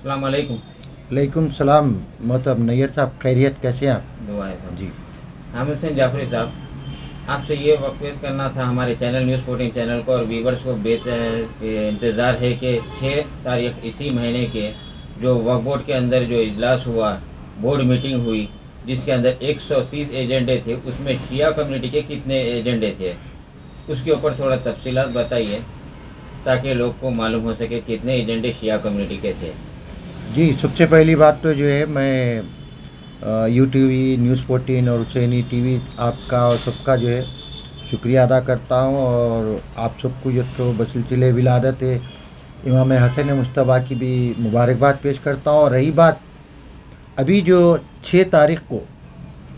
अस्सलाम वालेकुम। वालेकुम सलाम। मोहतरम नैयर साहब, खैरियत, कैसे हैं आप? दुआ है साहब। जी। हामिद हुसैन जाफरी साहब, आपसे ये वक़्त करना था हमारे चैनल न्यूज़ 14 चैनल को और व्यूवर्स को इंतज़ार है कि 6 तारीख इसी महीने के जो वक्फ बोर्ड के अंदर जो इजलास हुआ, बोर्ड मीटिंग हुई, जिसके अंदर 130 एजेंडे थे, उसमें शिया कम्युनिटी के कितने एजेंडे थे, उसके ऊपर थोड़ा तफसीलात बताइए ताकि लोग को मालूम हो सके कितने एजेंडे शिया कम्युनिटी के थे। जी, सबसे पहली बात तो जो है मैं यू टीवी, न्यूज़ 14 और हुसैनी टीवी आपका और सबका जो है शुक्रिया अदा करता हूँ, और आप सबको जो तो बसिलसिले विलादत है इमाम हसन मुश्तबा की भी मुबारकबाद पेश करता हूँ। और रही बात, अभी जो 6 तारीख को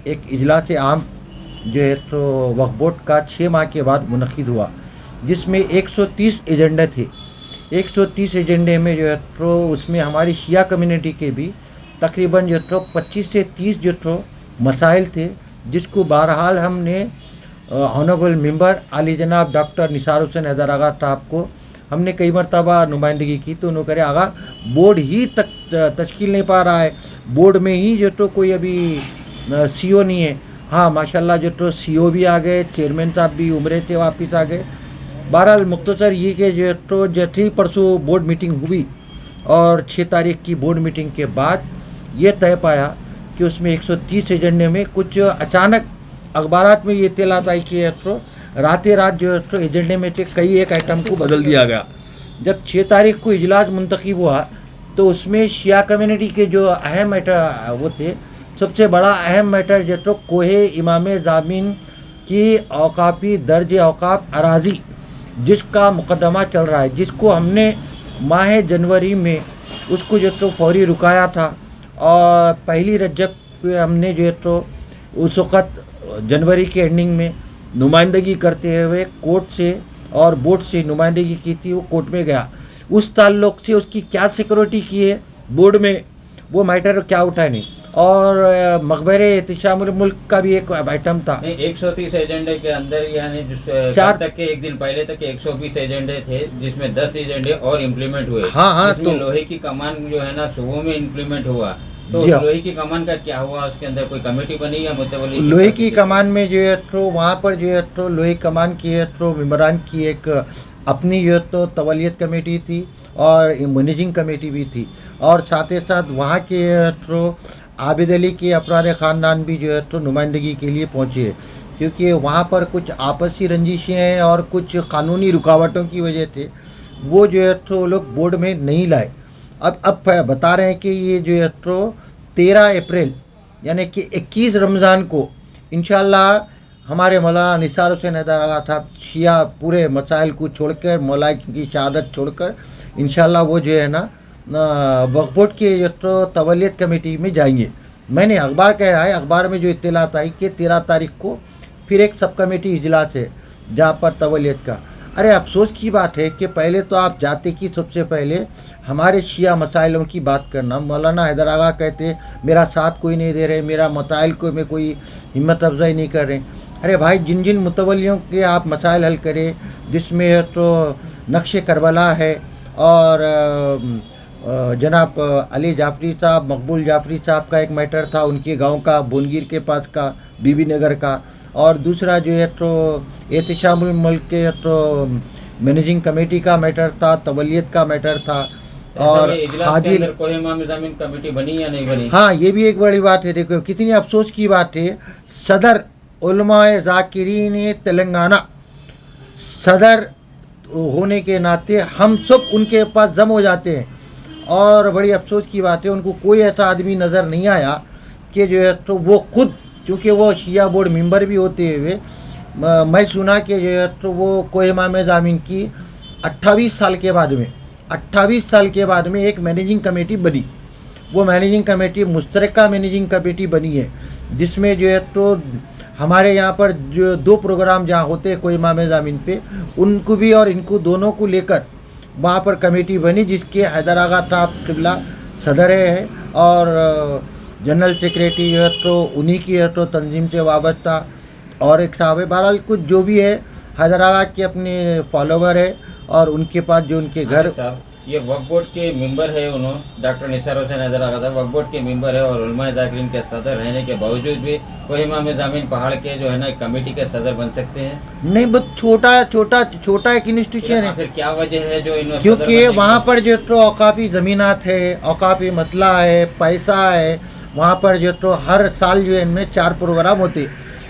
एक इजलास आम जो है तो वक्फ बोर्ड का 6 माह के बाद मुनक़िद हुआ, जिसमें 130 एजेंडे थे। 130 एजेंडे में जो है तो उसमें हमारी शिया कम्युनिटी के भी तकरीबन जो तो 25 से 30 जो तो मसाइल थे, जिसको बहरहाल हमने ऑनरेबल मेंबर आली जनाब डॉक्टर निसार हुसैन हैदर आगा साहब को हमने कई मरतबा नुमाइंदगी की, तो उन्होंने कहा आगा बोर्ड ही तक तश्कील नहीं पा रहा है, बोर्ड में ही जो तो कोई अभी सीओ नहीं है। हाँ माशाल्लाह जो तो सीओ भी आ गए, चेयरमैन साहब भी उम्रे से वापस आ गए। बहरहाल मुख्तसर ये कि जो तो जैसे ही परसों बोर्ड मीटिंग हुई और 6 तारीख की बोर्ड मीटिंग के बाद ये तय पाया कि उसमें 130 एजेंडे में कुछ अचानक अखबारात में ये इत्तलात आई कि तो रात रात जो तो एजेंडे में थे कई एक आइटम को बदल दिया गया। जब 6 तारीख को इजलास मुंतखब हुआ तो उसमें शिया कम्युनिटी के जो अहम मैटर वो थे, सबसे बड़ा अहम मैटर जो तो कोहे इमाम ज़ामिन की औकाफ़ी दर्ज औकाफ अराजी जिसका मुकदमा चल रहा है, जिसको हमने माह जनवरी में उसको जो तो फौरी रुकाया था, और पहली रजब पे हमने जो है तो उस वक़्त जनवरी के एंडिंग में नुमाइंदगी करते हुए कोर्ट से और बोर्ड से नुमाइंदगी की थी। वो कोर्ट में गया, उस ताल्लुक़ से उसकी क्या सिक्योरिटी की है बोर्ड में, वो मैटर क्या उठा नहीं। और मकबरे एहतिशामुल मुल्क का भी एक आइटम था। नहीं, 130 एजेंडे के अंदर यानी चार तक के एक दिन पहले तक के 120 एजेंडे थे, जिसमें 10 एजेंडे और इम्प्लीमेंट हुए। हाँ हाँ, जिसमें तो लोहे की कमान जो है ना सुबह में इम्प्लीमेंट हुआ, तो जी हाँ, लोहे की कमान का क्या हुआ? उसके अंदर कोई कमेटी बनी या मुतवल्ली लोहे की कमान में जो है तो वहाँ पर जो है तो लोहे कमान की है तो मेम्बरान की एक अपनी जो है तो तवलियत कमेटी थी और मैनेजिंग कमेटी भी थी, और साथ ही साथ वहाँ के तो आबिद अली के अपराध ख़ानदान भी जो है तो नुमाइंदगी के लिए पहुँचे, क्योंकि वहाँ पर कुछ आपसी रंजिशें हैं और कुछ कानूनी रुकावटों की वजह से वो जो है तो लोग बोर्ड में नहीं लाए। अब बता रहे हैं कि ये जो है तो 13 अप्रैल यानी कि 21 रमज़ान को इंशाल्लाह हमारे मौलाना निसार हुसैन हैदर आगा साहब शिया पूरे मसाइल को छोड़कर, मौला की शहादत छोड़कर इंशाल्लाह वो जो है ना वक्फ बोर्ड के जो तो तवलियत कमेटी में जाएंगे। मैंने अखबार कह रहा है, अखबार में जो इत्तलात आई कि 13 तारीख को फिर एक सब कमेटी इजलास है जहाँ पर तवलियत का। अरे अफसोस की बात है कि पहले तो आप जाते कि सबसे पहले हमारे शिया मसाइलों की बात करना। मौलाना हैदर आगा कहते मेरा साथ कोई नहीं दे रहे, मेरा मसाइल को में कोई हिम्मत अफजाई नहीं कर रहे। अरे भाई, जिन जिन मुतवल्लियों के आप मसाइल हल करें, जिसमें तो नक्श करबला है और जनाब अली जाफरी साहब, मकबूल जाफरी साहब का एक मैटर था, उनके गांव का बोनगिर के पास का बीबी नगर का, और दूसरा जो है तो एहतिशामुल मुल्क के तो मैनेजिंग कमेटी का मैटर था, तवलियत का मैटर था, और हाजी कोई इमाम ज़मीन कमेटी बनी या नहीं बनी? हाँ, ये भी एक बड़ी बात है। देखो कितनी अफसोस की बात है, सदर उलमाए ज़ाकिरीन तेलंगाना सदर होने के नाते हम सब उनके पास जम हो जाते हैं, और बड़ी अफसोस की बात है उनको कोई ऐसा आदमी नज़र नहीं आया कि जो है तो वो खुद, चूँकि वो शिया बोर्ड मेंबर भी होते हुए मैं सुना कि जो है तो वो कोहे इमाम ज़ामिन की 28 साल के बाद में 28 साल के बाद में एक मैनेजिंग कमेटी बनी। वो मैनेजिंग कमेटी मुश्तरका मैनेजिंग कमेटी बनी है, जिसमें जो है तो हमारे यहाँ पर जो 2 प्रोग्राम जहाँ होते हैं कोई इमाम ज़ामिन पे, उनको भी और इनको दोनों को लेकर वहाँ पर कमेटी बनी, जिसके हैदर आगा साहब किबला सदर है, और जनरल सेक्रेटरी जो है तो उन्हीं की है तो तंजीम से वाबस्ता और एक साहब है। बहरहाल कुछ जो भी है हैदर आगा के अपने फॉलोवर है, और उनके पास जो उनके घर ये वक्फ बोर्ड के मेंबर है, उन्होंने डॉक्टर निसार हुसैन हैदर आगा साहब वक्फ बोर्ड के मेंबर है और उलमा ज़ाकिरीन के सदर रहने के बावजूद भी कोहिमा में ज़मीन पहाड़ के जो है ना कमेटी के सदर बन सकते हैं। नहीं, बहुत छोटा एक इंस्टीट्यूशन है। फिर क्या वजह है जो इन क्योंकि वहाँ पर जो तो औकाफ़ी ज़मीनात है, औकाफ़ी मतला है, पैसा है। वहाँ पर जो तो हर साल जो है इनमें 4 प्रोग्राम होते।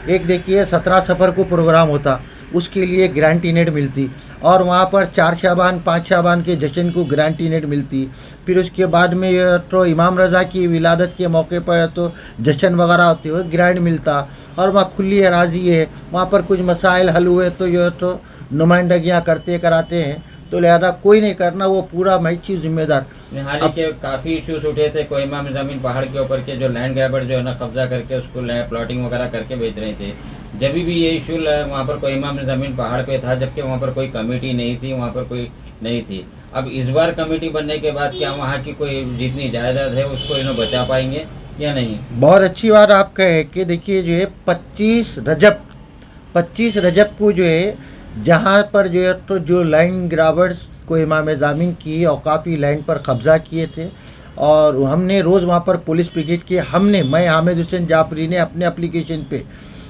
एक देखिए 17 सफ़र को प्रोग्राम होता, उसके लिए ग्रांटीनेट मिलती, और वहाँ पर 4 शाबान 5 शाबान के जश्न को ग्रांटीनेट मिलती। फिर उसके बाद में ये तो इमाम रज़ा की विलादत के मौके पर तो जश्न वगैरह होते हुए ग्रांट मिलता। और वहाँ खुली अराज़ी है, वहाँ पर कुछ मसाइल हल हुए तो ये तो नुमाइंदगियाँ करते कराते हैं, तो लिहाजा कोई नहीं करना, वो पूरा मैची जिम्मेदार। हाल ही के काफ़ी इश्यूज उठे थे कोहिमा में ज़मीन पहाड़ के ऊपर के जो लैंड ग्रैबर जो है ना कब्जा करके उसको प्लॉटिंग वगैरह करके बेच रहे थे। जब भी ये इशू वहाँ पर कोहिमा में ज़मीन पहाड़ पे था, जबकि वहाँ पर कोई कमेटी नहीं थी, वहाँ पर कोई नहीं थी। अब इस बार कमेटी बनने के बाद क्या वहाँ की कोई जितनी जायदाद है उसको इन्हों बचा पाएंगे या नहीं? बहुत अच्छी बात आप कहे कि देखिए जो है 25 रजब को जो है जहाँ पर जो है तो जो लैंड ग्राबर्स कोहिमा में ज़मीन की औकाफ़ी लैंड पर कब्ज़ा किए थे, और हमने रोज़ वहाँ पर पुलिस पिकेट किए। मैं हामिद हुसैन जाफरी ने अपने एप्लीकेशन पे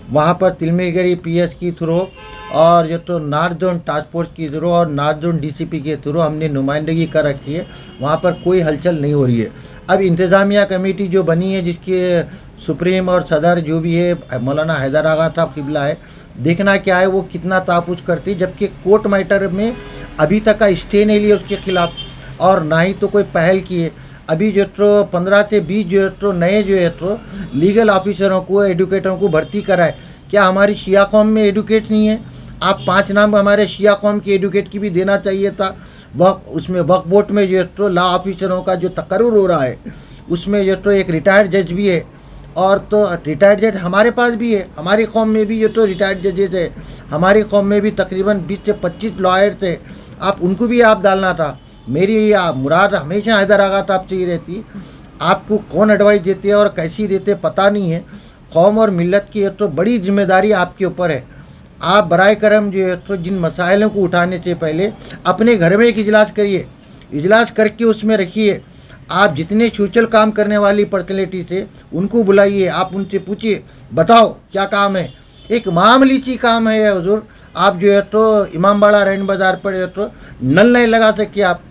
वहाँ पर तिलमिलगरी पीएस की थ्रू और जो तो नॉर्थ जोन टास्क फोर्स की थ्रू और नॉर्थ जोन डीसीपी के थ्रू हमने नुमाइंदगी कर रखी है। वहाँ पर कोई हलचल नहीं हो रही है। अब इंतज़ामिया कमेटी जो बनी है, जिसके सुप्रीम और सदर जो भी है मौलाना हैदर आगा साहब किबला है, देखना क्या है वो कितना तहफ़्फ़ुज़ करती, जबकि कोर्ट मैटर में अभी तक का स्टे नहीं लिया उसके ख़िलाफ़, और ना ही तो कोई पहल की है। अभी जो तो 15 से 20 जो तो नए जो है तो लीगल ऑफिसरों को, एडुकेटरों को भर्ती कराए। क्या हमारी शिया कौम में एडुकेट नहीं है? आप 5 नाम हमारे शिया कौम के एडुकेट की भी देना चाहिए था। उसमें वक्फ बोर्ड में जो तो लॉ ऑफिसरों का जो तकर्रुर हो रहा है, उसमें जो तो एक रिटायर्ड जज भी है, और तो रिटायर्ड जज हमारे पास भी है। हमारी कौम में भी जो तो रिटायर्ड जजेज है, हमारी कौम में भी तकरीबन 20 से 25 लॉयर थे। आप उनको भी आप डालना था। मेरी मुराद हमेशा हैदर आगा साहब से ही रहती, आपको कौन एडवाइस देते हैं और कैसी देते पता नहीं है। कौम और मिलत की तो बड़ी जिम्मेदारी आपके ऊपर है। आप बराए करम जो है तो जिन मसाइलों को उठाने से पहले अपने घर में एक इजलास करिए, इजलास करके उसमें रखिए। आप जितने सोशल काम करने वाली पर्सनैलिटी थे उनको बुलाइए, आप उनसे पूछिए बताओ क्या काम है। एक मामूली सी काम है हुजूर, आप जो है तो इमामबाड़ा रैन बाज़ार पर जो तो नल नहीं लगा सके, आप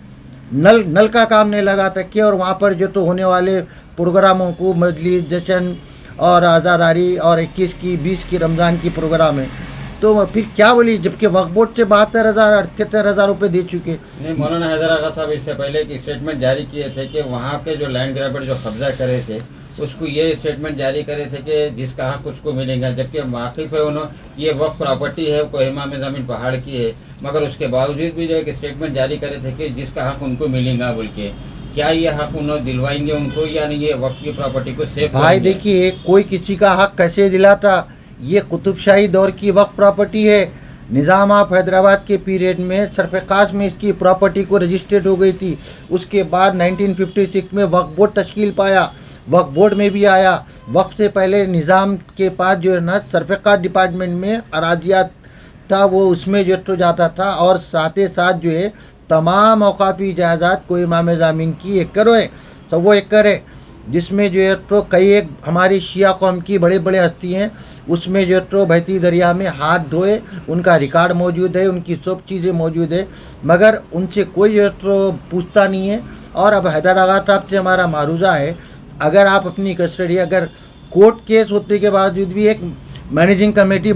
नल का काम नहीं लगा सके, और वहाँ पर जो तो होने वाले प्रोग्रामों को मजलिस, जश्न और आज़ादारी और 21 की 20 की रमज़ान की प्रोग्राम है, तो फिर क्या बोली, जबकि वक्फ बोर्ड से 72,000 78,000 रुपये दे चुके। नहीं, मौलाना हैदर आगा साहब इससे पहले एक स्टेटमेंट जारी किए थे कि वहाँ के जो लैंड ग्रैबर जो कब्जा करे थे उसको ये स्टेटमेंट जारी करे थे कि जिसका हक उसको मिलेगा, जबकि वाकिफ है उन्होंने ये वक्फ प्रॉपर्टी है, कोहिमा में ज़मीन पहाड़ की है, मगर उसके बावजूद भी जो एक स्टेटमेंट जारी करे थे कि जिसका हक उनको मिलेगा बोल के। क्या ये हक उन्होंने दिलवाएंगे उनको, या नहीं ये वक्फ की प्रॉपर्टी को सेफ? भाई देखिए, कोई किसी का हक कैसे दिलाता? ये कुतुबशाही दौर की वक्फ प्रॉपर्टी है। निज़ाम ऑफ हैदराबाद के पीरियड में सरफ़काश में इसकी प्रॉपर्टी को रजिस्टर्ड हो गई थी। उसके बाद 1956 में वक्फ बोर्ड तश्कील पाया, वक्फ बोर्ड में भी आया। वक्फ से पहले निज़ाम के पास जो है ना सरफ़काश डिपार्टमेंट में अराजियात था, वो उसमें जो तो जाता था, और साथ ही साथ जो है तमाम औकाफ़ी जायदाद कोहिमा में ज़मीन की एकड़ है, सब वो एकड़ है, जिसमें जो है तो कई एक हमारी शिया कौम की बड़े बड़े हस्ती हैं, उसमें जो तो बहती दरिया में हाथ धोए, उनका रिकॉर्ड मौजूद है, उनकी सब चीज़ें मौजूद है, मगर उनसे कोई जो तो पूछता नहीं है। और अब हैदर आगा साहब से हमारा मारूजा है, अगर आप अपनी कस्टडी, अगर कोर्ट केस होते के बावजूद भी एक मैनेजिंग कमेटी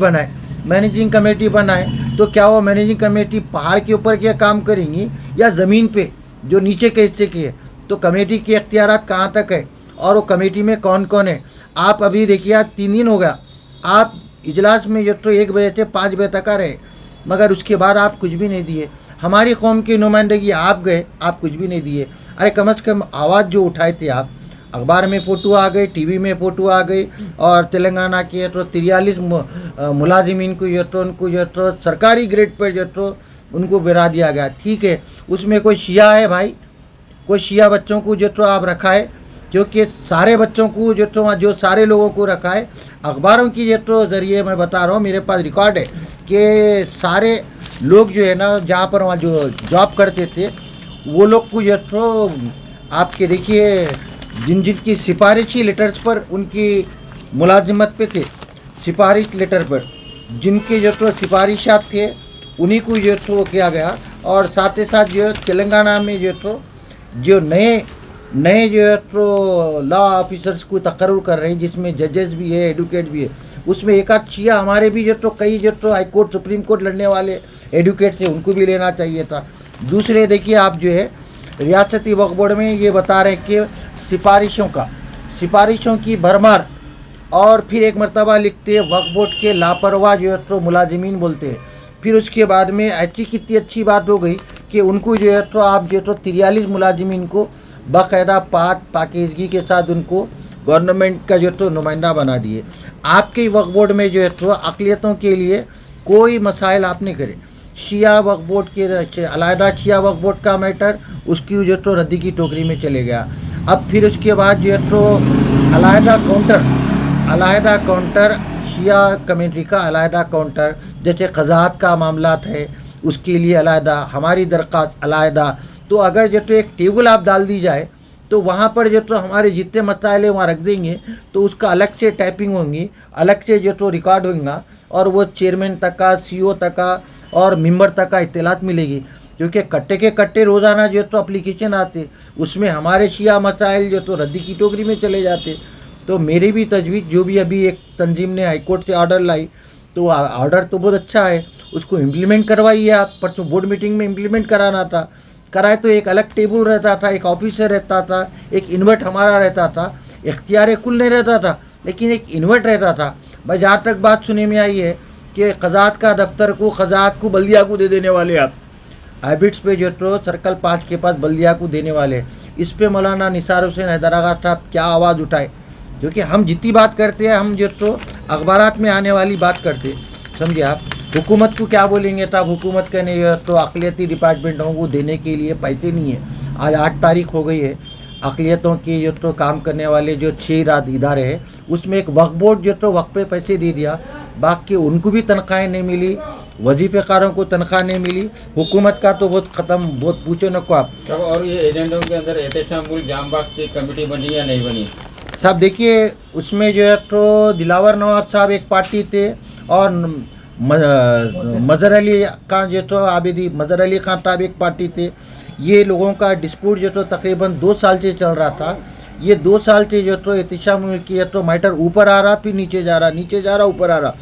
बनाए, तो क्या वो मैनेजिंग कमेटी पहाड़ के ऊपर क्या काम करेंगी या ज़मीन पे जो नीचे के हिस्से की है? तो कमेटी के इख्तियारात कहाँ तक है और वो कमेटी में कौन कौन है? आप अभी देखिए, आज 3 दिन हो गया, आप इजलास में जो तो 1 बजे से 5 बजे तक आ रहे, मगर उसके बाद आप कुछ भी नहीं दिए। हमारी कौम की नुमाइंदगी आप गए, आप कुछ भी नहीं दिए। अरे कम से कम आवाज़ जो उठाए थे आप, अखबार में फ़ोटो आ गई, टीवी में फ़ोटो आ गई, और तेलंगाना के तो 43 मुलाजिमीन को जो तो उनको जो तो सरकारी ग्रेड पर जो तो उनको गिरा दिया गया। ठीक है, उसमें कोई शिया है भाई? कोई शिया बच्चों को जो तो आप रखा है? क्योंकि सारे बच्चों को जो सारे लोगों को रखा है, अखबारों की जो तो ज़रिए मैं बता रहा हूँ, मेरे पास रिकॉर्ड है कि सारे लोग जो है ना, जहाँ पर वहाँ जो जॉब करते थे, वो लोग को जो तो आपके देखिए जिन जिनकी सिफारिशी लेटर्स पर उनकी मुलाजिमत पे थे, सिफारिश लेटर पर जिनके जो तो सिफारिशात थे उन्हीं को जो तो किया गया। और साथ ही साथ जो तेलंगाना में जो तो जो नए नए जो है तो लॉ ऑफिसर्स को तकर्रुर कर रहे हैं, जिसमें जजेस भी है, एडवोकेट भी है, उसमें एक आध शिया हमारे भी जो तो कई जो तो हाई कोर्ट सुप्रीम कोर्ट लड़ने वाले एडवोकेट थे, उनको भी लेना चाहिए था। दूसरे देखिए आप जो है रियासती वक्फ बोर्ड में ये बता रहे हैं कि सिफारिशों की भरमार, और फिर एक मरतबा लिखते हैं वक्फ बोर्ड के लापरवाह जो है तो मुलाजिमीन बोलते हैं। फिर उसके बाद में ऐसी कितनी अच्छी बात हो गई कि उनको जो है तो आप जो तो 43 मुलाजिमीन को बाकायदा पाकीज़गी के साथ उनको गवर्नमेंट का जो तो नुमाइंदा बना दिए। आपके वक्फ बोर्ड में जो है तो अक़लियतों के लिए कोई मसाइल आप नहीं करे। शिया वक्फ बोर्ड के अलहदा शिया वक्फ बोर्ड का मैटर उसकी जो तो रद्दी की टोकरी में चले गया। अब फिर उसके बाद जो है तो अलहदा काउंटर शिया कम्युनिटी का अलहदा काउंटर, जैसे क़ज़ात का मामलात है उसके लिए अलहदा, हमारी दरख्वास्त अलहदा। तो अगर जो तो एक टेबल आप डाल दी जाए तो वहाँ पर जो तो हमारे जितने मसाइल वहाँ रख देंगे तो उसका अलग से टाइपिंग होंगी, अलग से जो तो रिकॉर्ड होगा, और वो चेयरमैन तक का, CEO तक का और मेंबर तक का इत्तलात मिलेगी। क्योंकि कट्टे के कट्टे रोज़ाना जो तो एप्लीकेशन आते, उसमें हमारे शिया मसाइल जो तो रद्दी की टोकरी में चले जाते। तो मेरी भी तजवीज़ जो भी अभी एक तंजीम ने हाईकोर्ट से ऑर्डर लाई, तो ऑर्डर तो बहुत अच्छा है, उसको इम्प्लीमेंट करवाइए आप। परसों बोर्ड मीटिंग में इम्प्लीमेंट कराना था, कराए तो एक अलग टेबल रहता था, एक ऑफिसर रहता था, एक इन्वर्ट हमारा रहता था, इख्तियार कुल नहीं रहता था, लेकिन एक इन्वर्ट रहता था। भाई जहाँ तक बात सुनने में आई है कि क़ज़ात का दफ्तर को क़ज़ात को बल्दिया को दे देने वाले, आप हैबिट्स पे जो तो सर्कल 5 के पास बल्दिया को देने वाले, इस पे मौलाना निसार हुसैन हैदराबाद साहब क्या आवाज़ उठाए। क्योंकि हम जितनी बात करते हैं हम जो तो अखबारात में आने वाली बात करते, समझे आप। हुकूमत को क्या बोलेंगे तब हुकूमत का नहीं तो अक़लियती डिपार्टमेंटों को देने के लिए पैसे नहीं है। आज 8 तारीख हो गई है, अक़लियतों के जो तो काम करने वाले जो 6 इदारे हैं उसमें एक वक्फ बोर्ड जो तो वक्त पे पैसे दे दिया, बाकी उनको भी तनख्वाहें नहीं मिली, वजीफ़ेकारों को तनख्वाह नहीं मिली। हुकूमत का तो बहुत ख़त्म, बहुत पूछो न को आप। सब और ये एजेंडों के अंदर एहतशामुल जामबाग की कमेटी बनी या नहीं बनी? साहब देखिए उसमें जो है तो दिलावर नवाब साहब एक पार्टी थे, और मज़हर अली खान जो तो आबिदी मज़हर अली खान साहब एक पार्टी थे। ये लोगों का डिस्प्यूट जो तो तकरीबन 2 साल से चल रहा था। ये 2 साल से जो तो एहतशाम किया तो मैटर ऊपर आ रहा, फिर नीचे जा रहा, नीचे जा रहा, ऊपर आ रहा।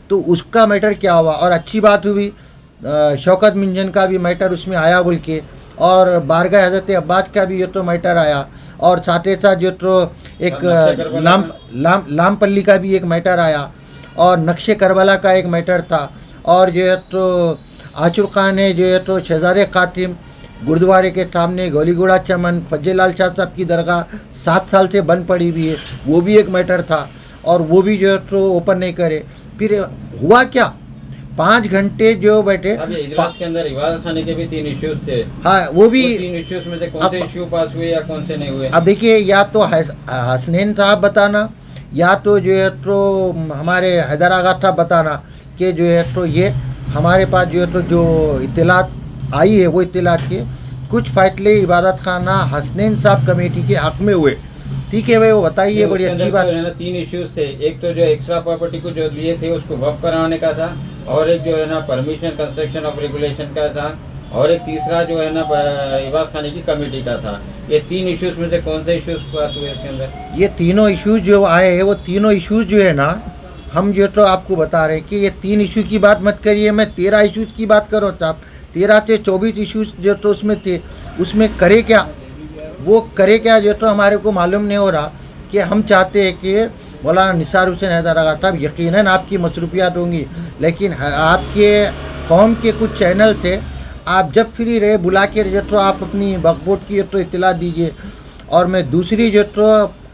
तो उसका मैटर क्या हुआ, और अच्छी बात हुई शौकत मिंजन का भी मैटर उसमें आया बोल के, और बारगाह हज़रत अब्बास का भी जो तो मैटर आया, और साथ ही साथ जो तो एक लामपल्ली का भी एक मैटर आया, और नक्शे करबला का एक मैटर था, और जो है तो आचुर खान है जो है तो शहजादे ख़ातिम गुरुद्वारे के सामने गोलीगोड़ा चमन फज्जेलाल शाह साहब की दरगाह 7 साल से बंद पड़ी हुई है, वो भी एक मैटर था, और वो भी जो है तो ओपन नहीं करे। फिर हुआ क्या, 5 घंटे जो बैठे। इजलास के अंदर इबादत खाने के भी 3 इश्यूज थे। हाँ वो भी 3 इश्यूज में से कौन से इश्यू पास हुए या कौन से नहीं हुए? अब देखिए या तो हसनैन साहब बताना, या तो जो है तो हमारे हैदर आगा साहब बताना कि जो है तो ये हमारे पास जो है तो जो इत्तलात आई है वो इत्तलात के कुछ फैसले इबादत खाना हसनैन साहब कमेटी के हक़ में हुए। ठीक है भाई, वो बताइए, बड़ी अच्छी बात है ना। 3 इश्यूज थे, एक तो जो एक्स्ट्रा प्रॉपर्टी को जो लिए थे उसको वक्फ कराने का था, और एक जो है ना परमिशन कंस्ट्रक्शन ऑफ रेगुलेशन का था, और एक तीसरा जो है ना इबादत खाने की कमेटी का था। ये 3 इश्यूज में से कौन से इश्यूज पास हुए इसके अंदर? ये तीनों इश्यूज जो आए हैं वो तीनों इश्यूज जो है ना, हम जो तो आपको बता रहे हैं कि ये 3 इशू की बात मत करिए, मैं 13 इश्यूज की बात करूँ तो आप 13 से 24 इश्यूज जो तो उसमें थे, उसमें करे क्या, वो करे क्या जो तो हमारे को मालूम नहीं हो रहा। कि हम चाहते हैं कि मौलाना निसार हुसैन हैदराबाद साहब, यकीनन आपकी मसरूफियात होंगी, लेकिन आपके कौम के कुछ चैनल से आप जब फ्री रहे बुला के जो तो आप अपनी वक्फ बोर्ड की तो इत्तला दीजिए। और मैं दूसरी जो तो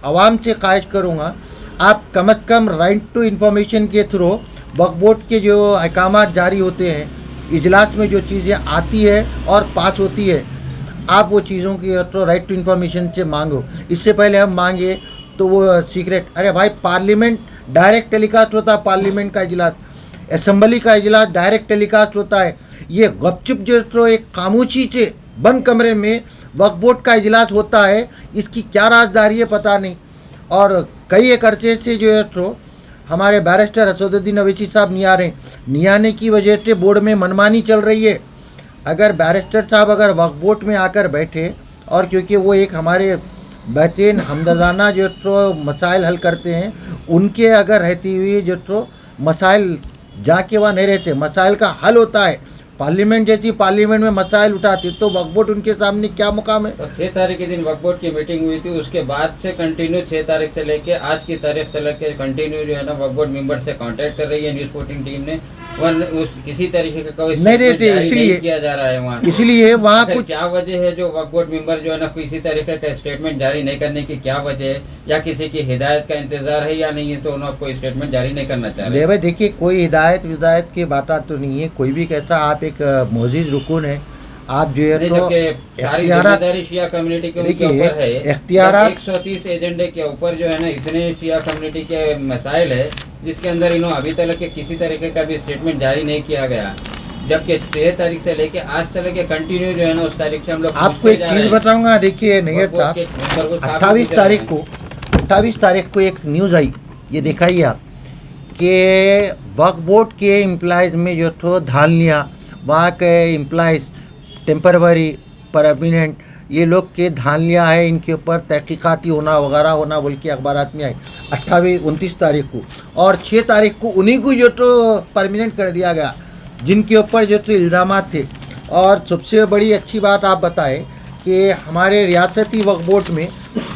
आवाम से ख्वाहिश करूँगा, आप कम अज़ कम राइट टू इन्फॉर्मेशन के थ्रू वक्फ बोर्ड के जो अहकामात जारी होते हैं, इजलास में जो चीज़ें आती है और पास होती है, आप वो चीज़ों की तो राइट टू इन्फॉर्मेशन से मांगो। इससे पहले हम मांगे तो वो सीक्रेट, अरे भाई पार्लियामेंट डायरेक्ट टेलीकास्ट होता है, पार्लियामेंट का इजलास, असेंबली का इजलास डायरेक्ट टेलीकास्ट होता है। ये गपचुप जो तो एक खामोशी से बंद कमरे में वक्फ बोर्ड का इजलास होता है, इसकी क्या राजदारी है पता नहीं। और कई एक अरसे से जो है तो हमारे बैरिस्टर असदुद्दीन अवैसी साहब नहीं आने की वजह से बोर्ड में मनमानी चल रही है। अगर बैरिस्टर साहब अगर वक्फ बोर्ड में आकर बैठे, और क्योंकि वो एक हमारे बेहतरीन हमदर्दाना जो तो मसाइल हल करते हैं, उनके अगर रहती हुई जो तो मसाइल जाके वहाँ नहीं रहते, मसाइल का हल होता है। पार्लियामेंट जैसी पार्लियामेंट में मसाइल उठाते तो वक्फ बोर्ड उनके सामने क्या मुकाम है। तो 6 तारीख के दिन वक्फ बोर्ड की मीटिंग हुई थी, उसके बाद से कंटिन्यू 6 तारीख से लेके आज की तारीख तक के कंटिन्यू जो है ना वक्फ बोर्ड मेंबर से कांटेक्ट कर रही है न्यूज़ 14 टीम ने। किसी तरीके का कोई नहीं देते, इसलिए किया जा रहा है वहाँ, इसलिए वहाँ कुछ क्या वजह है जो वक्फ बोर्ड मेंबर जो है ना किसी तरीके का स्टेटमेंट जारी नहीं करने की क्या वजह है, या किसी की हिदायत का इंतजार है या नहीं है, तो उन्होंने कोई स्टेटमेंट जारी नहीं करना चाह रहे। भाई देखिए, कोई हिदायत की बात तो नहीं है। कोई भी कहता आप एक मोअज़्ज़िज़ रुकन है, आप जो है तो सारी जिम्मेदारी शिया कम्युनिटी के ऊपर है। इख्तियारात 130 एजेंडे के ऊपर जो है ना इतने शिया कम्युनिटी के मसाइल है, जिसके अंदर इन्होंने अभी तक के किसी तरीके का भी स्टेटमेंट जारी नहीं किया गया, जबकि 13 तारीख से लेके आज तक के कंटिन्यू जो है ना उस तारीख से हम लोग आपको एक चीज़ बताऊंगा। देखिए नहीं था 28 तारीख को एक न्यूज़ आई, ये दिखाइए आप, कि वक्फ बोर्ड के एम्प्लॉयज़ में जो तो धालनिया, वहाँ के एम्प्लॉयज़ टेम्पररी परमानेंट, ये लोग के धालनिया है, इनके ऊपर तहकीकाती होना वगैरह होना बोल के अखबारात में आई 29 तारीख को। और 6 तारीख को उन्हीं को जो तो परमानेंट कर दिया गया जिनके ऊपर जो तो इल्ज़ामात थे। और सबसे बड़ी अच्छी बात आप बताएं कि हमारे रियासती वक्फ बोर्ड में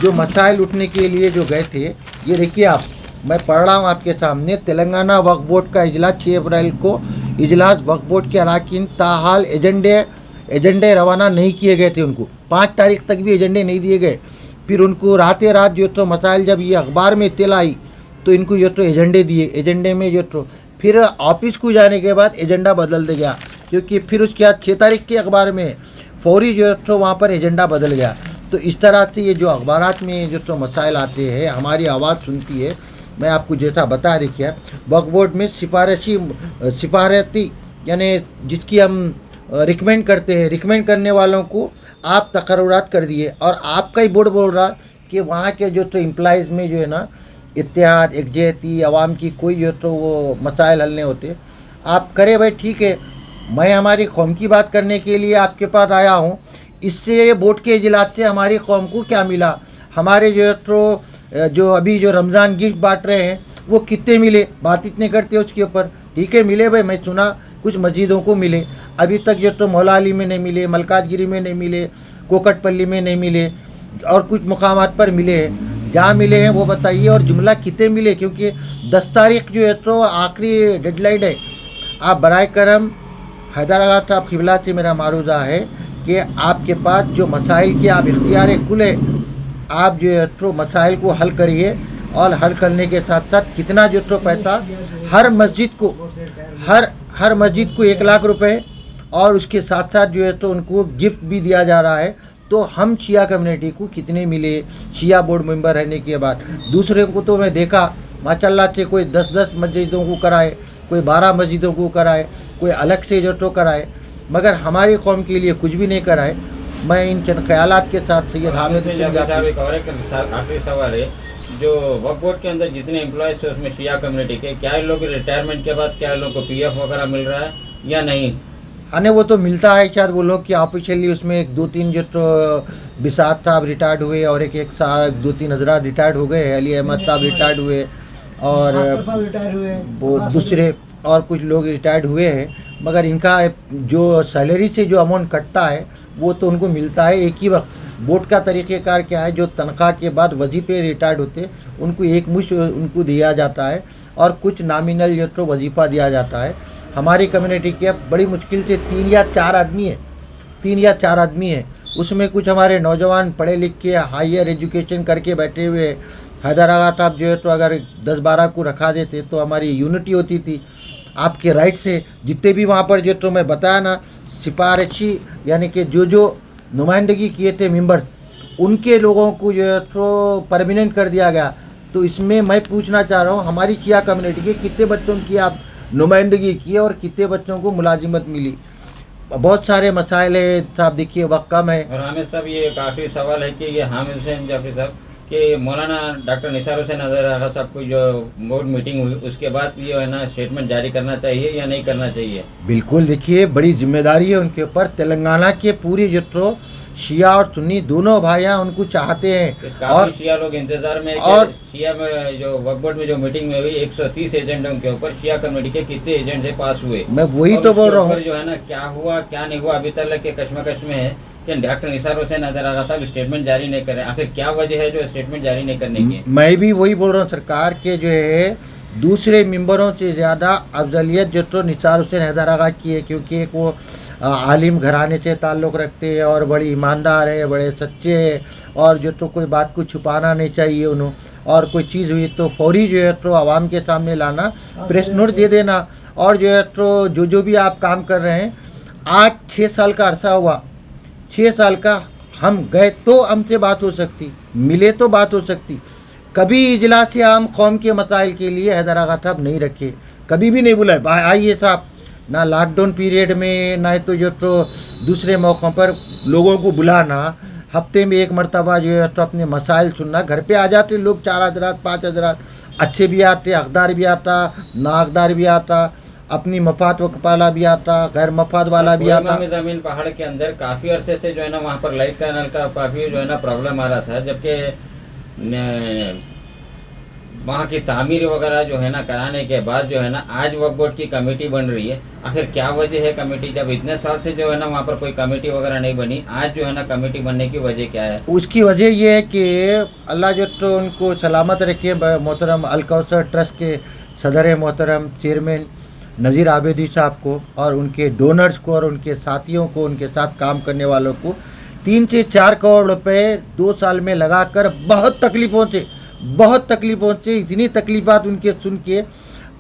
जो मसाइल उठने के लिए जो गए थे, ये देखिए आप, मैं पढ़ रहा हूँ आपके सामने। तेलंगाना वक्फ बोर्ड का इजलास 6 अप्रैल को इजलास वक्फ बोर्ड के अरकान ताहाल एजेंडे रवाना नहीं किए गए थे। उनको 5 तारीख तक भी एजेंडे नहीं दिए गए। फिर उनको रातें रात जो तो मसाइल जब ये अखबार में इत्तला आई तो इनको जो तो एजेंडे दिए। एजेंडे में जो तो फिर ऑफिस को जाने के बाद एजेंडा बदल दिया गया, क्योंकि फिर उसके बाद 6 तारीख के अखबार में फौरी जो तो वहाँ पर एजेंडा बदल गया। तो इस तरह से ये जो अखबारात में जो तो मसाइल आते हैं, हमारी आवाज़ सुनती है। मैं आपको जैसा बता देखिए, वक्फ बोर्ड में सिफारती यानी जिसकी हम रिकमेंड करते हैं, रिकमेंड करने वालों को आप तकर्रुरात कर दिए, और आपका ही बोर्ड बोल रहा कि वहाँ के जो तो एम्प्लॉयज़ में जो है ना इत्तेहाद एकजहती आवाम की कोई जो तो वो मसाइल हल नहीं होते। आप करें भाई, ठीक है, मैं हमारी कौम की बात करने के लिए आपके पास आया हूँ। इससे बोर्ड के इजलास से हमारी कौम को क्या मिला, हमारे जो तो जो अभी जो रमज़ान गिफ्ट बांट रहे हैं वो कितने मिले, बात इतने करते हैं उसके ऊपर। ठीक है, मिले भाई, मैं सुना कुछ मस्जिदों को मिले, अभी तक जो तो मौला अली में नहीं मिले, मलकाजगिरी में नहीं मिले, कोकटपल्ली में नहीं मिले, और कुछ मुकामात पर मिले हैं। जहाँ मिले हैं वो बताइए, और जुमला कितने मिले, क्योंकि 10 तारीख जो है तो आखिरी डेडलाइन है। आप बराए करम हैदराबाद साहब क़िबला से मेरा मारूजा है कि आपके पास जो मसाइल के आप इख्तियार कुल है, आप जो है तो मसाइल को हल करिए, और हल करने के साथ साथ कितना जो तो पैसा हर मस्जिद को 1 लाख रुपए, और उसके साथ साथ जो है तो उनको गिफ्ट भी दिया जा रहा है। तो हम शिया कम्युनिटी को कितने मिले शिया बोर्ड मेंबर रहने के बाद। दूसरे को तो मैं देखा माशाल्लाह से कोई 10-10 मस्जिदों को कराए, कोई 12 मस्जिदों को कराए, कोई अलग से जो तो कराए, मगर हमारी कौम के लिए कुछ भी नहीं कराए। मैं इन चंद ख्यालात के साथ सैयद हामिद आखिरी सवाल है, जो वक्फ बोर्ड के अंदर जितने एम्प्लॉयज थे उसमें शिया कम्युनिटी के, क्या इन लोगों के रिटायरमेंट के बाद क्या इन लोगों को PF वगैरह मिल रहा है या नहीं? हाँ, वो तो मिलता है शायद। वो लोग कि ऑफिशियली उसमें 2-3 जो तो बिसात साहब रिटायर्ड हुए, और एक 2-3 हजरात रिटायर्ड हो गए, अली अहमद साहब रिटायर्ड हुए, और वो दूसरे और कुछ लोग रिटायर्ड हुए हैं। मगर इनका जो सैलरी से जो अमाउंट कटता है वो तो उनको मिलता है एक ही वक्त। बोर्ड का तरीक़ेकार क्या है, जो तनख्वाह के बाद वजीफ़े रिटायर्ड होते उनको एक मुश्त उनको दिया जाता है, और कुछ नामिनल जो तो वजीफ़ा दिया जाता है। हमारी कम्युनिटी के बड़ी मुश्किल से 3 या 4 आदमी हैं, उसमें कुछ हमारे नौजवान पढ़े लिख के हायर एजुकेशन करके बैठे हुए। हैदराबाद आप जो है तो अगर 10-12 को रखा देते तो हमारी यूनिटी होती थी। आपके राइट से जितने भी वहाँ पर जो तो मैं बताया ना सिफारिशी यानी कि जो नुमाइंदगी किए थे मेंबर, उनके लोगों को जो है तो परमानेंट कर दिया गया। तो इसमें मैं पूछना चाह रहा हूँ, हमारी शिया कम्युनिटी के कितने बच्चों की आप नुमाइंदगी की और कितने बच्चों को मुलाजिमत मिली? बहुत सारे मसाइल है साहब, देखिए वक्त कम है। और हमें सब ये एक आखिरी सवाल है कि ये हामिद हुसैन जाफरी साहब कि मौलाना डॉक्टर निसार हुसैन अजहर आगा साहब की जो बोर्ड मीटिंग हुई उसके बाद ये है ना स्टेटमेंट जारी करना चाहिए या नहीं करना चाहिए? बिल्कुल, देखिए बड़ी जिम्मेदारी है उनके ऊपर। तेलंगाना के पूरी जो तो शिया और सुन्नी दोनों भाइयाँ उनको चाहते हैं। काफी और शिया लोग इंतजार में है और कि शिया में जो वक्फ बोर्ड में जो मीटिंग में हुई 130 एजेंडों के ऊपर शिया कमेटी के कितने एजेंट से पास हुए, मैं वही और तो उसके बोल रहा ऊपर हूँ। जो है ना क्या हुआ क्या नहीं हुआ अभी तक के कश्मकश में है कि डॉक्टर निसार हुसैन अजहर आगा साहब स्टेटमेंट जारी नहीं कर रहे। आखिर क्या वजह है जो स्टेटमेंट जारी नहीं करने की? मैं भी वही बोल रहा हूँ, सरकार के जो है दूसरे मेंबरों से ज़्यादा अफजलियत जो तो निसार हुसैन हैदर आगा की है, क्योंकि एक वो आलिम घराने से ताल्लुक़ रखते हैं और बड़ी ईमानदार है, बड़े सच्चे हैं, और जो तो कोई बात को छुपाना नहीं चाहिए उन्हों, और कोई चीज़ हुई तो फौरी जो है तो आवाम के सामने लाना, प्रेस नोट दे देना। और जो है तो जो भी आप काम कर रहे हैं, आज 6 साल का अरसा हुआ, 6 साल का हम गए तो हमसे बात हो सकती, मिले तो बात हो सकती। कभी इजलास आम कौम के मसाइल के लिए हैदर आगा साहब नहीं रखे, कभी भी नहीं बुलाए। आइए साहब, ना लॉकडाउन पीरियड में, ना तो जो तो दूसरे मौक़ों पर लोगों को बुलाना, हफ्ते में एक मरतबा जो है तो अपने मसाइल सुनना। घर पे आ जाते लोग 4 हज़रात 5 हज़रात, अच्छे भी आते, हकदार भी आता, ना हकदार भी आता, अपनी मफाद वाला भी आता, गैर मफाद वाला भी आता। ज़मीन पहाड़ के अंदर काफ़ी अरसे से जो है ना वहाँ पर लाइट का नल का काफ़ी जो है ना प्रॉब्लम आ रहा था, जबकि वहाँ की तामीर वगैरह जो है ना कराने के बाद जो है ना आज वक्फ बोर्ड की कमेटी बन रही है। आखिर क्या वजह है कमेटी, जब इतने साल से जो है ना वहाँ पर कोई कमेटी वगैरह नहीं बनी, आज जो है ना कमेटी बनने की वजह क्या है? उसकी वजह ये है कि अल्लाह जो तो उनको सलामत रखे, मोहतरम अल कौसर ट्रस्ट के सदर मोहतरम चेयरमैन नज़ीर आबिदी साहब को, और उनके डोनर्स को, और उनके साथियों को, उनके साथ काम करने वालों को 3 से 4 करोड़ रुपए 2 साल में लगाकर बहुत तकलीफ़ों से इतनी तकलीफ़ात उनके सुन के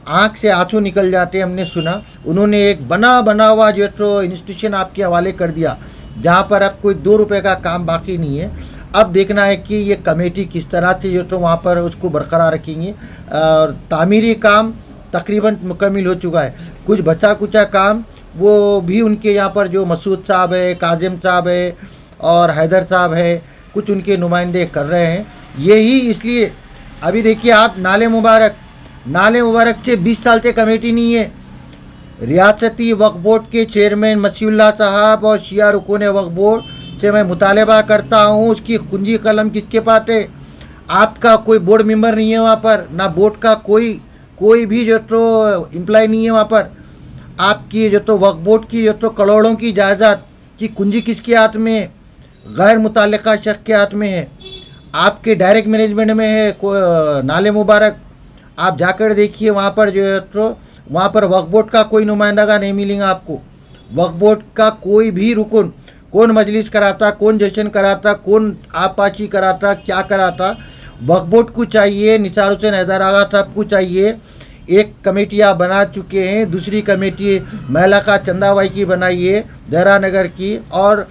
आँख से आंसू निकल जाते। हमने सुना उन्होंने एक बना हुआ जो तो इंस्टीट्यूशन आपके हवाले कर दिया, जहाँ पर अब कोई 2 रुपये का काम बाकी नहीं है। अब देखना है कि ये कमेटी किस तरह से जो तो वहाँ पर उसको बरकरार रखेंगे। और तामीरी काम तकरीबन मुकम्मल हो चुका है, कुछ बचा कुचा काम वो भी उनके यहाँ पर जो मसूद साहब है, काजिम साहब है और हैदर साहब है, कुछ उनके नुमाइंदे कर रहे हैं। यही इसलिए अभी देखिए आप नाले मुबारक से 20 साल से कमेटी नहीं है। रियासती वक्फ बोर्ड के चेयरमैन मसीउल्लाह साहब और शिया रुकून वक्फ बोर्ड से मैं मुतालबा करता हूँ, उसकी कुंजी कलम किसके पास है? आपका कोई बोर्ड मेंबर नहीं है वहाँ पर, ना बोर्ड का कोई भी जो तो एम्प्लॉय नहीं है वहाँ पर। आपकी जो तो वक्फ बोर्ड की जो तो करोड़ों की जायदाद की कुंजी किसके हाथ में है? गैर मुताल्लिका शख्स के हाथ में है। आपके डायरेक्ट मैनेजमेंट में है नाले मुबारक, आप जाकर देखिए वहाँ पर जो है तो वहाँ पर वक्फ बोर्ड का कोई नुमाइंदा नहीं मिलेगा आपको। वक्फ बोर्ड का कोई भी रुकन, कौन मजलिस कराता, कौन जश्न कराता, कौन आपाची कराता, क्या कराता, वक्फ बोर्ड को चाहिए, निसार हुसैन हैदर आगा साहब को चाहिए। एक कमेटी आप बना चुके हैं, दूसरी कमेटी महिला का चंदाबाई की बनाइए देहरा नगर की, और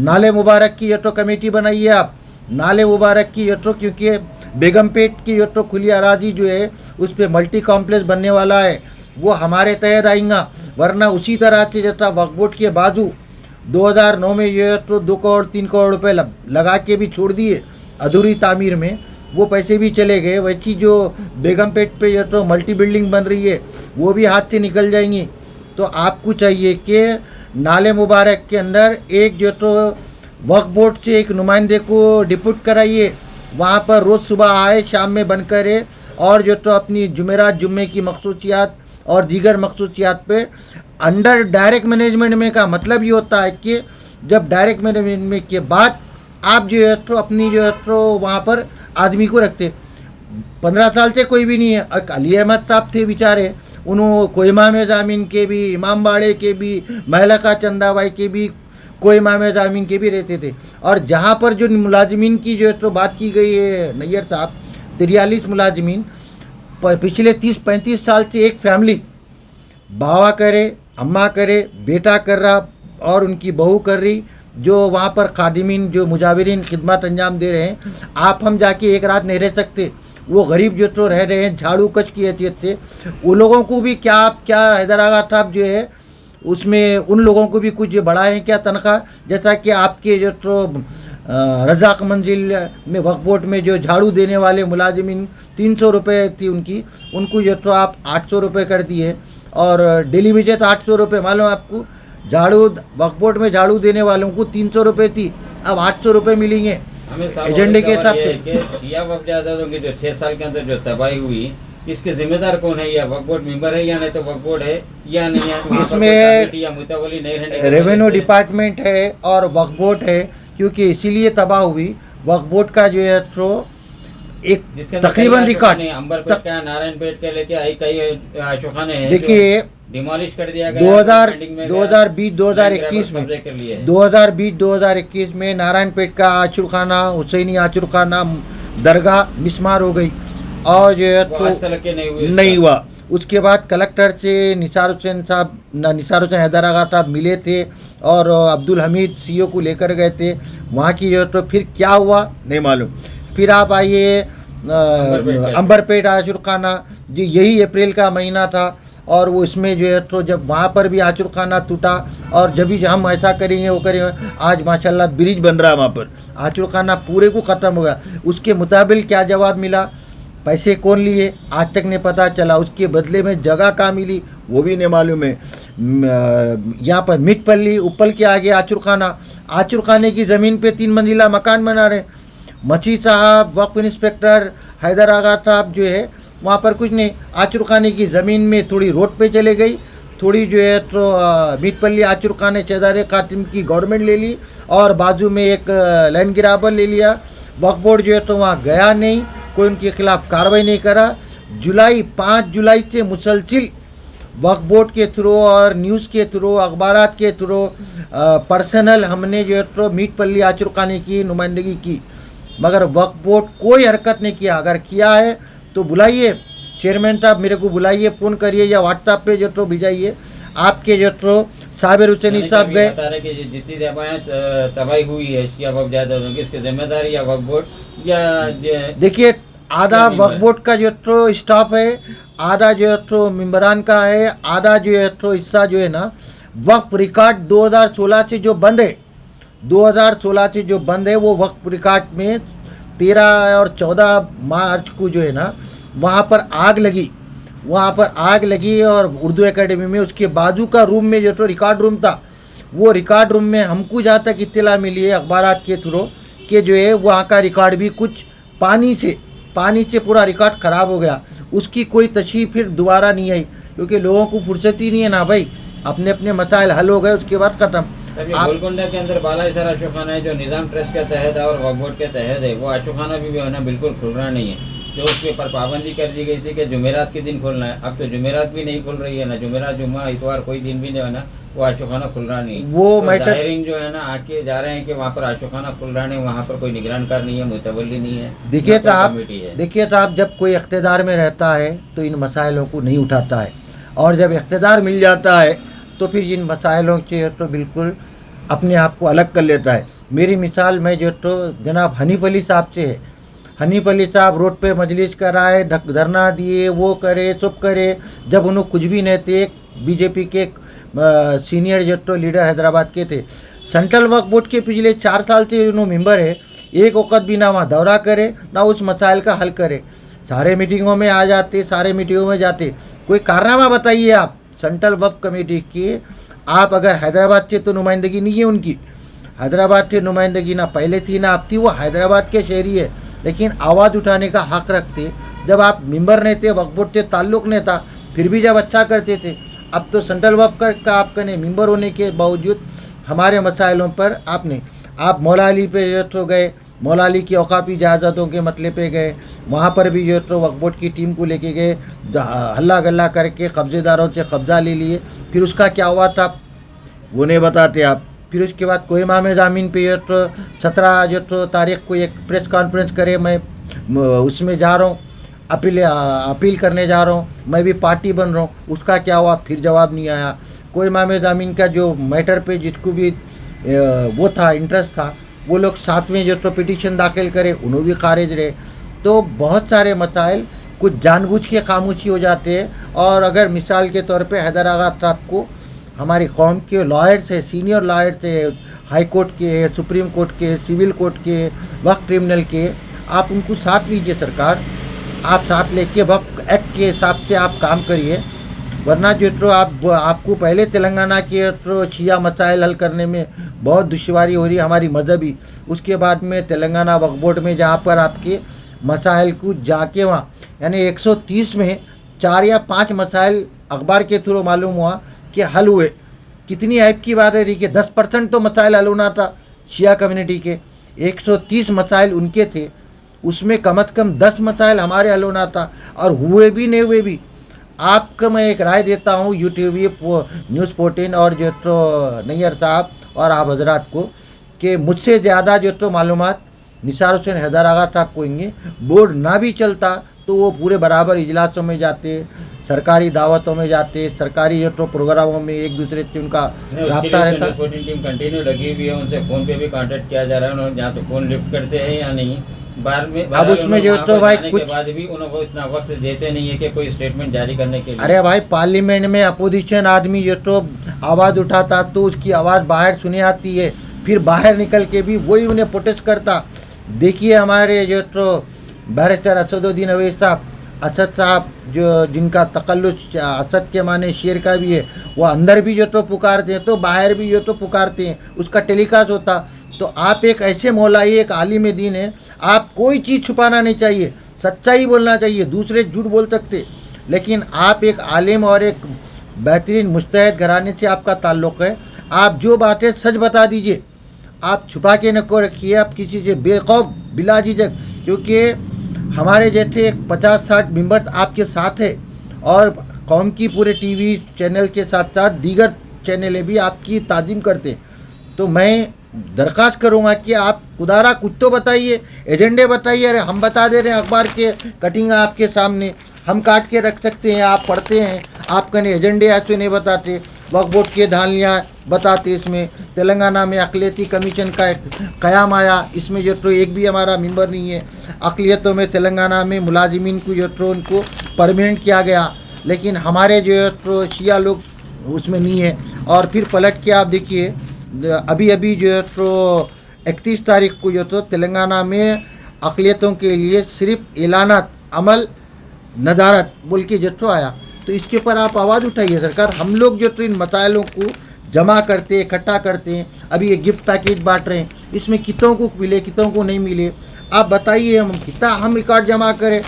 नाले मुबारक की ये तो कमेटी बनाइए आप। नाले मुबारक की ये तो क्योंकि बेगमपेट की ये तो खुली अराजी जो है उस पर मल्टी कॉम्प्लेक्स बनने वाला है, वो हमारे तहत आएगा। वरना उसी तरह से जैसा वक्फ बोर्ड के बाजू 2009 में ये तो 2 करोड़ 3 करोड़ रुपए लगा के भी छोड़ दिए अधूरी तामीर में, वो पैसे भी चले गए। वैसी जो बेगमपेट पे ये तो मल्टी बिल्डिंग बन रही है वो भी हाथ से निकल जाएंगी। तो आपको चाहिए कि नाले मुबारक के अंदर एक जो तो वक्फ बोर्ड से एक नुमाइंदे को डिप्यूट कराइए, वहाँ पर रोज़ सुबह आए शाम में बन करे, और जो तो अपनी जुमेरात जुम्मे की मखसूसियात और दीगर मखसूसियात पे अंडर डायरेक्ट मैनेजमेंट में का मतलब ये होता है कि जब डायरेक्ट मैनेजमेंट के बाद आप जो है तो अपनी जो है तो वहाँ पर आदमी को रखते। 15 साल से कोई भी नहीं है। अली अहमद साहब थे बेचारे, उन्होंने कोई इमाम ज़ामीन के भी, इमाम बाड़े के भी, महिला का चंदाबाई के भी, कोई इमाम ज़ामीन के भी रहते थे। और जहाँ पर जो मुलाजमीन की जो है तो बात की गई है नैयर साहब, 43 मुलाजमीन पिछले 30-35 साल से एक फैमिली बावा करे, अम्मा करे, बेटा कर रहा और उनकी बहू कर रही, जो वहाँ पर खादिमीन जो मुजाविरीन खिदमत अंजाम दे रहे हैं। आप हम जाके एक रात नहीं रह सकते, वो गरीब जो तो रह रहे हैं, झाड़ू कच की हैसियत से। वो लोगों को भी क्या हैदर आगा साहब जो है उसमें उन लोगों को भी कुछ बढ़ाए हैं क्या तनख्वाह? जैसा कि आपके जो तो रज़ाक मंजिल में वक्फ बोर्ड में जो झाड़ू देने वाले मुलाजिमीन 300 रुपये थी उनकी, उनको जो तो आप 800 रुपये कर दिए, और डेली वेजेस 800 रुपये। मालूम आपको, झाड़ू वक्फ बोर्ड में झाड़ू देने वालों को 300 रुपये थी, अब 800 रुपये मिलेंगे हमें साहब एजेंडे के हिसाब से। शिया वक्फ जायदादों की जो 6 साल के अंदर जो तबाही हुई, इसके जिम्मेदार कौन है? या वक्फ बोर्ड मेंबर है, या नहीं तो वक्फ बोर्ड है या नहीं है? वहाँ पर कोई इसमें कमेटी या मुतवली नहीं रहने की रेवेन्यू वजह से- डिपार्टमेंट है और वक्फ बोर्ड है, क्योंकि इसीलिए तबाह हुई। वक्फ बोर्ड का जो है तो एक जिसके अंदर तकरीबन कई रिकॉर्ड, आशुखाने, अंबरपेट का, नारायणपेट के लेके कई आशुखाने हैं, देखिए डिमोलिश कर दिया गया। 2020 2021 में कब्जे कर लिए हैं। 2020-2021 में नारायणपेट का आचुरखाना, हुसैनी आचुरखाना, दरगाह मिसमार हो गई, और जो है वो आज तक के नहीं नहीं हुआ। उसके बाद कलेक्टर से निसार हुसैन हैदर आगा साहब मिले थे, और अब्दुल हमीद सीओ को लेकर गए थे वहाँ की, जो तो फिर क्या हुआ नहीं मालूम। फिर आप आइए अंबरपेट आचुरखाना जी, यही अप्रैल का महीना था, और वो इसमें जो है तो जब वहाँ पर भी आचुरखाना टूटा, और जब भी हम ऐसा करेंगे वो करेंगे, आज माशाल्लाह ब्रिज बन रहा है वहाँ पर, आचुरखाना पूरे को ख़त्म हो गया। उसके मुताबिक क्या जवाब मिला, पैसे कौन लिए आज तक नहीं पता चला, उसके बदले में जगह कहाँ मिली वो भी नहीं मालूम है। यहाँ पर मिटपल्ली उपल के आगे आचुरखाने की ज़मीन पे 3 मंजिला मकान बना रहे। मची साहब, वक्फ इंस्पेक्टर हैदर आगा साहब जो है वहाँ पर कुछ नहीं, आचुरखाने की ज़मीन में थोड़ी रोड पे चले गई, थोड़ी जो है तो मिटपल्ली आचुरखाने शहजादे कातिम की गवर्नमेंट ले ली, और बाजू में एक लैंड ग्राबर ले लिया। वक्फ बोर्ड जो है तो वहाँ गया नहीं, कोई उनके खिलाफ कार्रवाई नहीं करा। 5 जुलाई से मुसलसिल वक्फ बोर्ड के थ्रू और न्यूज़ के थ्रू, अखबारात के थ्रू पर्सनल हमने जो है तो मिटपल्ली आचुरखाने की नुमाइंदगी की, मगर वक्फ बोर्ड कोई हरकत नहीं किया। अगर किया है तो बुलाइए, चेयरमैन साहब मेरे को बुलाइए, फ़ोन करिए या व्हाट्सएप पे जो तो भिजाइए। आपके जो तो साबिर हुसैनी साहब गए, बता रहे कि जितनी तबाही हुई है शिया वक्फ जायदादों की, इसके जिम्मेदार या वक्फ बोर्ड या देखिए आधा वक्फ बोर्ड का जो तो स्टाफ है, आधा जो है तो मेंबरान का है, आधा जो है तो हिस्सा जो है ना वक्फ रिकॉर्ड 2016 से जो बंद है, 2016 से जो बंद है, वो वक्फ रिकॉर्ड में 13 और 14 मार्च को जो है ना वहाँ पर आग लगी, और उर्दू एकेडमी में उसके बाजू का रूम में जो तो रिकॉर्ड रूम था, वो रिकॉर्ड रूम में हमको जहाँ तक इत्तला मिली है अखबारात के थ्रू कि जो है वहाँ का रिकॉर्ड भी कुछ पानी से पूरा रिकॉर्ड ख़राब हो गया। उसकी कोई तशरीह फिर दोबारा नहीं आई, क्योंकि लोगों को फुर्सत ही नहीं है ना भाई, अपने अपने मसाइल हल हो गए, उसके बाद ख़त्म। गोलकुंडा के अंदर बालासर आशुखाना है जो निज़ाम ट्रस्ट के तहत है और वक्फ बोर्ड के तहत है, वो आशुखाना भी है ना बिल्कुल खुल रहा नहीं है। जो उसके ऊपर पाबंदी कर दी गई थी कि जुमेरात के दिन खोलना है, अब तो जुमेरात भी नहीं खुल रही है ना, जुमेरात जुम्मा इतवार कोई दिन भी नहीं है ना, वो आशुखाना खुल रहा नहीं। वो तो मैटर जाहिरीन जो है ना आके जा रहे हैं कि वहाँ पर आशुखाना खुल रहा नहीं, वहाँ पर कोई निगरानकार नहीं है, मुतवल्ली नहीं है। देखिए तो आप जब कोई इख्तिदार में रहता है तो इन मसाइलों को नहीं उठाता है, और जब इख्तिदार मिल जाता है तो फिर इन मसाइलों से तो बिल्कुल अपने आप को अलग कर लेता है। मेरी मिसाल में जो तो जनाब हनीफ अली साहब से है। हनीफ अली साहब रोड पे मजलिस कराए, धरना दिए, वो करे सब करे, जब उन्होंने कुछ भी नहीं थे। बीजेपी के सीनियर जो तो लीडर हैदराबाद के थे। सेंट्रल वक्फ बोर्ड के पिछले 4 साल से उन्होंने मेंबर है, एक वक्त भी ना वहाँ दौरा करे ना उस मसाइल का हल करे। सारे मीटिंगों में आ जाते, सारे मीटिंगों में जाते, कोई कारनामा बताइए आप सेंट्रल वक्फ कमेटी की। आप अगर हैदराबाद से तो नुमाइंदगी नहीं है उनकी, हैदराबाद से नुमाइंदगी ना पहले थी ना अब थी, वो हैदराबाद के शहरी है, लेकिन आवाज़ उठाने का हक़ रखते। जब आप मेंबर नहीं थे, वक्फ बोर्ड से ताल्लुक़ नहीं था, फिर भी जब अच्छा करते थे। अब तो सेंट्रल वक्फ का आपका नहीं, मेंबर होने के बावजूद हमारे मसाइलों पर आप मौला अली पे तो गए, मौला अली की औकाफ़ी इजाज़तों के मतले पे गए, वहाँ पर भी जो तो वक्फ बोर्ड की टीम को लेके गए, हल्ला गल्ला करके कब्ज़ेदारों से कब्ज़ा ले लिए। फिर उसका क्या हुआ था वो नहीं बताते आप। फिर उसके बाद कोहिमा में ज़मीन पे जो तो 17 जो तो तारीख को एक प्रेस कॉन्फ्रेंस करे, मैं उसमें जा रहा हूँ, अपील करने जा रहा हूँ, मैं भी पार्टी बन रहा हूँ। उसका क्या हुआ, फिर जवाब नहीं आया। कोहिमा में ज़मीन का जो मैटर पे जिसको भी वो था इंटरेस्ट था, वो लोग 7वें जो तो पिटीशन दाखिल करे, उन्होंने भी खारिज रहे। तो बहुत सारे मसाइल कुछ जानबूझ के खामोशी हो जाते हैं। और अगर मिसाल के तौर पे हैदर आगा साहब को हमारी कौम के लॉयर्स है, सीनियर लॉयर्स है, हाई कोर्ट के, सुप्रीम कोर्ट के, सिविल कोर्ट के, वक्त क्रिमिनल के, आप उनको साथ लीजिए सरकार। आप साथ लेके वक्त एक्ट के हिसाब से आप काम करिए, वरना जो तो आपको पहले तेलंगाना के तो शिया मसाइल हल करने में बहुत दुश्वारी हो रही है हमारी मजहबी, उसके बाद में तेलंगाना वक्फ बोर्ड में जहाँ पर आपके मसाइल को जाके वहाँ यानी 130 में 4 या 5 मसाइल अखबार के थ्रू मालूम हुआ कि हल हुए। कितनी ऐप की बात है, देखिए 10% तो मसाइल हल होना था शिया कम्युनिटी के, 130 मसाइल उनके थे, उसमें कम से कम 10 मसाइल हमारे हल होना था, और हुए भी नहीं हुए भी। आपको मैं एक राय देता हूँ यूट्यूब न्यूज़ 14 और जो तो नैयर साहब और आप हजरात को, कि मुझसे ज़्यादा जो तो मालूमात निसार हुसैन हैदर आगा साहब को होंगे। बोर्ड ना भी चलता तो वो पूरे बराबर इजलासों में जाते, सरकारी दावतों में जाते, सरकारी जो तो प्रोग्रामों में एक दूसरे से उनका रब्ता रहता। टीम कंटिन्यू लगी हुई है, उनसे फ़ोन पे भी कांटेक्ट किया जा रहा है, उन्होंने जहाँ तो फ़ोन लिफ्ट करते हैं या नहीं। बार में अब उसमें जो तो भाई कुछ के बाद भी उनको इतना वक्त देते नहीं है कि कोई स्टेटमेंट जारी करने के लिए। अरे भाई पार्लियामेंट में अपोजिशन आदमी जो तो आवाज़ उठाता तो उसकी आवाज़ बाहर सुनी आती है, फिर बाहर निकल के भी वही उन्हें प्रोटेस्ट करता। देखिए हमारे जो तो बैरिस्टर असदुद्दीन अवैस साहब, असद साहब जो जिनका तकल्लुस असद के माने शेर का भी है, वो अंदर भी जो तो पुकारते हैं तो बाहर भी जो तो पुकारते हैं, उसका टेलीकास्ट होता। तो आप एक ऐसे मौलाई, एक आलिम दीन है, आप कोई चीज़ छुपाना नहीं चाहिए, सच्चाई बोलना चाहिए, दूसरे झूठ बोल सकते, लेकिन आप एक आलिम और एक बेहतरीन मुस्तैद घराने से आपका ताल्लुक़ है, आप जो बातें सच बता दीजिए, आप छुपा के न को रखिए, आप किसी से बेखौफ बिला झिझक, क्योंकि हमारे जैसे 50-60 मेंबर्स आपके साथ है, और कौम की पूरे टीवी चैनल के साथ साथ दीगर चैनलें भी आपकी ताज़ीम करते हैं। तो मैं दरख्वास्त करूँगा कि आप खुदारा कुछ तो बताइए, एजेंडे बताइए। अरे हम बता दे रहे हैं अखबार के कटिंग आपके सामने, हम काट के रख सकते हैं, आप पढ़ते हैं, आप कहीं एजेंडे ऐसे नहीं बताते, वक्फ बोर्ड के धालियाँ बताते, इसमें तेलंगाना में अक़लियती कमीशन का क़याम आया, इसमें जो तो एक भी हमारा मेंबर नहीं है। अक़लियतों में तेलंगाना में मुलाजिमीन को जो तो उनको परमानेंट किया गया, लेकिन हमारे जो तो शिया लोग उसमें नहीं है। और फिर पलट के आप देखिए अभी अभी जो है तो 31 तारीख को जो तो तेलंगाना में अक़लियतों के लिए सिर्फ ऐलानात अमल नदारत बोल के जो तो आया। तो इसके ऊपर आप आवाज़ उठाइए सरकार। हम लोग जो तो इन मसाइलों को जमा करते हैं, इकट्ठा करते हैं, अभी ये गिफ्ट पैकेज बांट रहे हैं, इसमें कितों को मिले कितों को नहीं मिले, आप बताइए। हम कितना हम रिकॉर्ड जमा करें,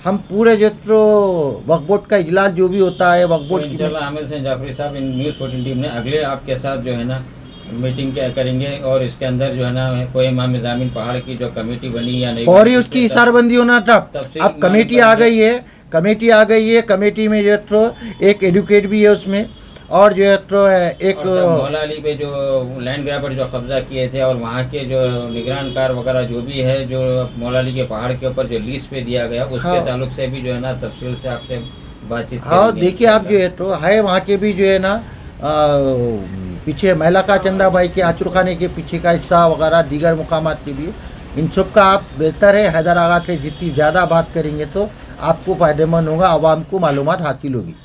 हम पूरे जो तो वक्फ बोर्ड का इजलास जो भी होता है वक्फ बोर्ड की आमिर हुसैन जाफरी साहब इन न्यूज़ 14 टीम ने अगले आपके साथ जो है ना मीटिंग क्या करेंगे, और इसके अंदर जो है ना कोई इमाम ज़मीन पहाड़ की जो कमेटी बनी या नहीं, और ही उसकी इशारबंदी होना था। अब कमेटी आ गई है, कमेटी आ गई है, कमेटी में जो तो एक एडवोकेट भी है उसमें, और जो है तो एक मौला अली पे जो लैंड ग्रैबर जो कब्जा किए थे, और वहाँ के जो निगरानकार वगैरह जो भी है, जो मौला अली के पहाड़ के ऊपर जो लीज पे दिया गया, उसके ताल्लुक से भी जो है ना तफसील से आपसे बातचीत। हाँ देखिए आप जो है तो है वहाँ के भी जो है ना पीछे महिला का चंदा भाई के आचुर खाने के पीछे का हिस्सा वगैरह दीगर मुकामात के लिए, इन सब का आप बेहतर है हैदर आगा से जितनी ज़्यादा बात करेंगे तो आपको फ़ायदेमंद होगा, आवाम को मालूमात हासिल होगी।